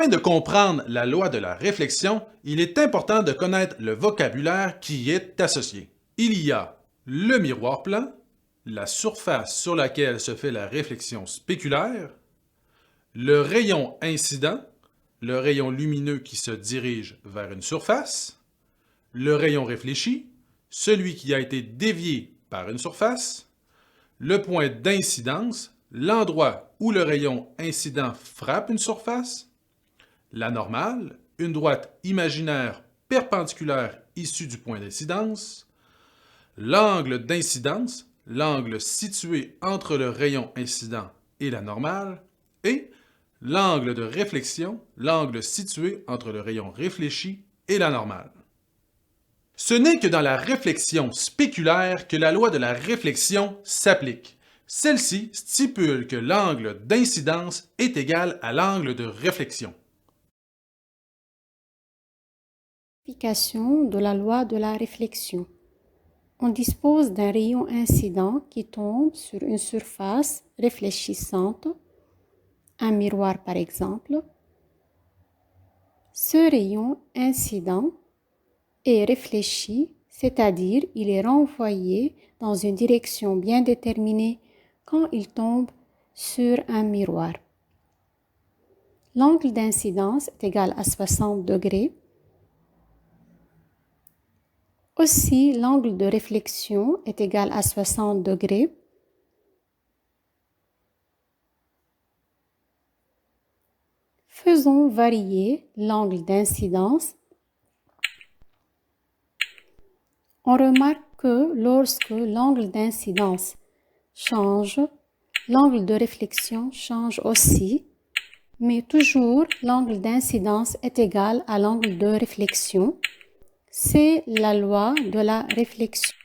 Afin de comprendre la loi de la réflexion, il est important de connaître le vocabulaire qui y est associé. Il y a le miroir plan, la surface sur laquelle se fait la réflexion spéculaire, le rayon incident, le rayon lumineux qui se dirige vers une surface, le rayon réfléchi, celui qui a été dévié par une surface, le point d'incidence, l'endroit où le rayon incident frappe une surface, la normale, une droite imaginaire perpendiculaire issue du point d'incidence, l'angle d'incidence, l'angle situé entre le rayon incident et la normale, et l'angle de réflexion, l'angle situé entre le rayon réfléchi et la normale. Ce n'est que dans la réflexion spéculaire que la loi de la réflexion s'applique. Celle-ci stipule que l'angle d'incidence est égal à l'angle de réflexion. Application de la loi de la réflexion. On dispose d'un rayon incident qui tombe sur une surface réfléchissante, un miroir par exemple. Ce rayon incident est réfléchi, c'est-à-dire il est renvoyé dans une direction bien déterminée quand il tombe sur un miroir. L'angle d'incidence est égal à 60 degrés. Aussi, l'angle de réflexion est égal à 60 degrés. Faisons varier l'angle d'incidence. On remarque que lorsque l'angle d'incidence change, l'angle de réflexion change aussi, mais toujours l'angle d'incidence est égal à l'angle de réflexion. C'est la loi de la réflexion.